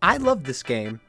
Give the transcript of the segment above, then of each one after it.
I love this game,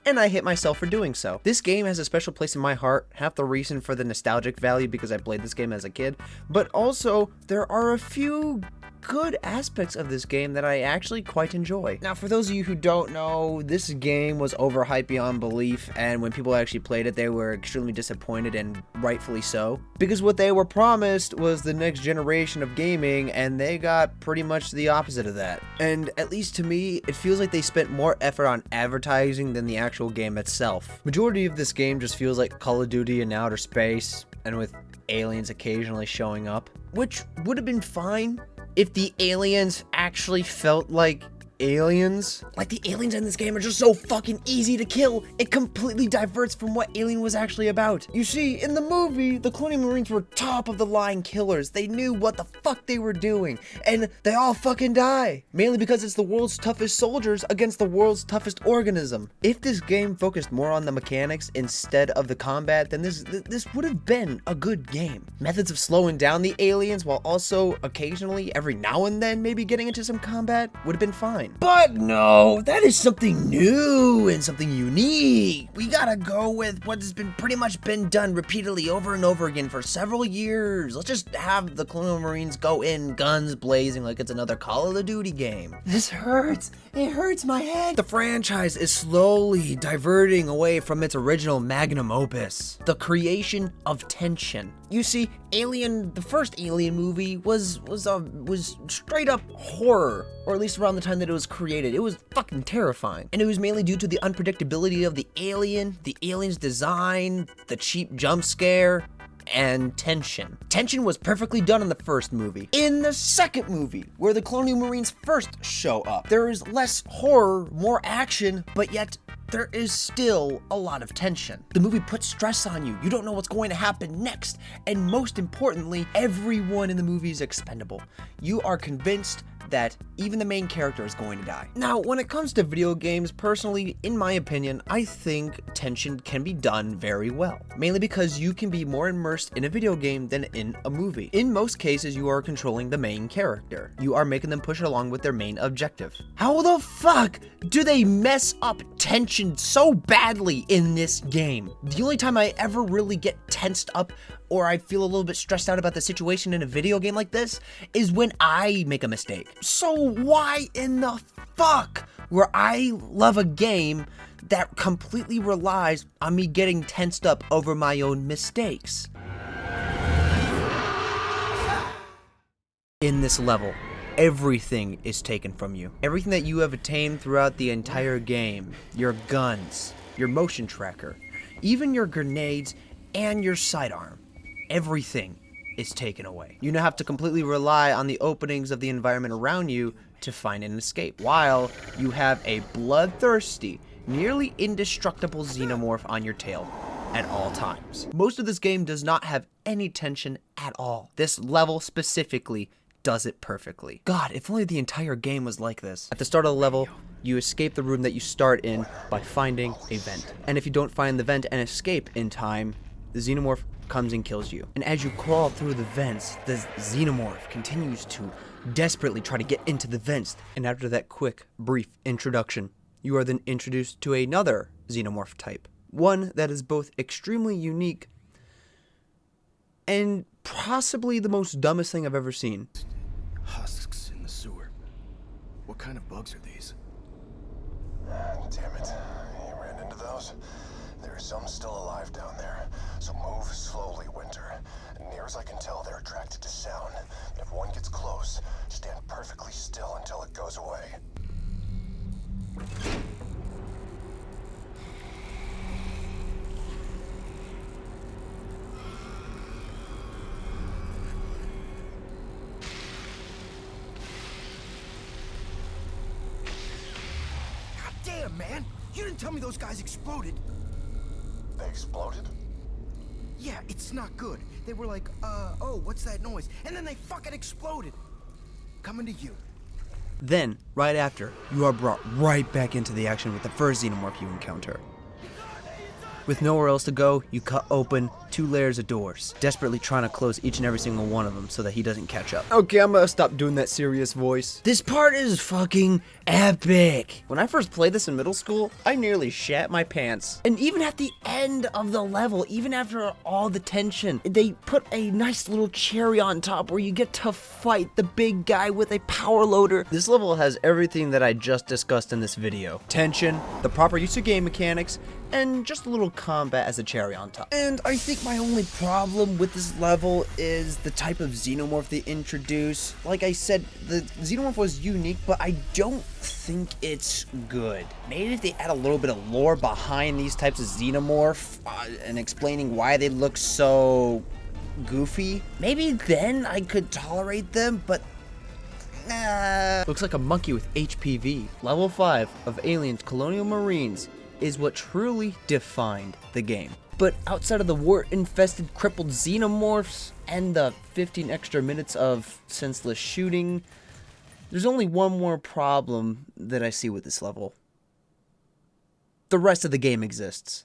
and I hate myself for doing so. This game has a special place in my heart, half the reason for the nostalgic value because I played this game as a kid, but also there are a few good aspects of this game that I actually quite enjoy. Now, for those of you who don't know, this game was overhyped beyond belief, and when people actually played it, they were extremely disappointed, and rightfully so. Because what they were promised was the next generation of gaming, and they got pretty much the opposite of that. And at least to me, it feels like they spent more effort on advertising than the actual game itself. Majority of this game just feels like Call of Duty in outer space, and with aliens occasionally showing up, which would have been fine if the aliens actually felt like aliens. Like, the aliens in this game are just so fucking easy to kill, it completely diverts from what Alien was actually about. You see, in the movie, the Colonial Marines were top of the line killers. They knew what the fuck they were doing, and they all fucking die. Mainly because it's the world's toughest soldiers against the world's toughest organism. If this game focused more on the mechanics instead of the combat, then this would have been a good game. Methods of slowing down the aliens while also occasionally, every now and then, maybe getting into some combat would have been fine. But no, that is something new and something unique. We gotta go with what has been pretty much been done repeatedly over and over again for several years. Let's just have the Colonial Marines go in guns blazing like it's another Call of Duty game. This hurts. It hurts my head. The franchise is slowly diverting away from its original magnum opus, the creation of tension. You see, Alien, the first Alien movie was straight up horror, or at least around the time that it was created. It was fucking terrifying. And it was mainly due to the unpredictability of the alien's design, the cheap jump scare, and tension. Tension was perfectly done in the first movie. In the second movie, where the Colonial Marines first show up, there is less horror, more action, but yet there is still a lot of tension. The movie puts stress on you. You don't know what's going to happen next. And most importantly, everyone in the movie is expendable. You are convinced that even the main character is going to die. Now, when it comes to video games, personally, in my opinion, I think tension can be done very well. Mainly because you can be more immersed in a video game than in a movie. In most cases, you are controlling the main character. You are making them push along with their main objective. How the fuck do they mess up tension so badly in this game? The only time I ever really get tensed up or I feel a little bit stressed out about the situation in a video game like this is when I make a mistake. So why in the fuck where I love a game that completely relies on me getting tensed up over my own mistakes? In this level, everything is taken from you. Everything that you have attained throughout the entire game, your guns, your motion tracker, even your grenades and your sidearm, everything is taken away. You now have to completely rely on the openings of the environment around you to find an escape, while you have a bloodthirsty, nearly indestructible xenomorph on your tail at all times. Most of this game does not have any tension at all. This level specifically does it perfectly. God, if only the entire game was like this. At the start of the level, you escape the room that you start in by finding a vent. And if you don't find the vent and escape in time, the xenomorph comes and kills you. And as you crawl through the vents, the xenomorph continues to desperately try to get into the vents. And after that quick, brief introduction, you are then introduced to another xenomorph type. One that is both extremely unique and possibly the most dumbest thing I've ever seen. Husks in the sewer. What kind of bugs are these? Damn it. You ran into those? There's some still alive down there. So move slowly, Winter. Near as I can tell, they're attracted to sound. If one gets close, stand perfectly still until it goes away. God damn, man! You didn't tell me those guys exploded. They exploded? Yeah, it's not good. They were like, oh, what's that noise? And then they fucking exploded. Coming to you. Then, right after, you are brought right back into the action with the first xenomorph you encounter. He's on With nowhere else to go, you cut open 2 layers of doors, desperately trying to close each and every single one of them so that he doesn't catch up. Okay, I'm gonna stop doing that serious voice. This part is fucking epic. When I first played this in middle school, I nearly shat my pants. And even at the end of the level, even after all the tension, they put a nice little cherry on top where you get to fight the big guy with a power loader. This level has everything that I just discussed in this video. Tension, the proper use of game mechanics, and just a little combat as a cherry on top. And I think my only problem with this level is the type of xenomorph they introduce. Like I said, the xenomorph was unique, but I don't think it's good. Maybe if they add a little bit of lore behind these types of xenomorph and explaining why they look so goofy, maybe then I could tolerate them, but looks like a monkey with HPV. Level 5 of Aliens Colonial Marines is what truly defined the game. But outside of the wart-infested crippled xenomorphs and the 15 extra minutes of senseless shooting, there's only one more problem that I see with this level. The rest of the game exists.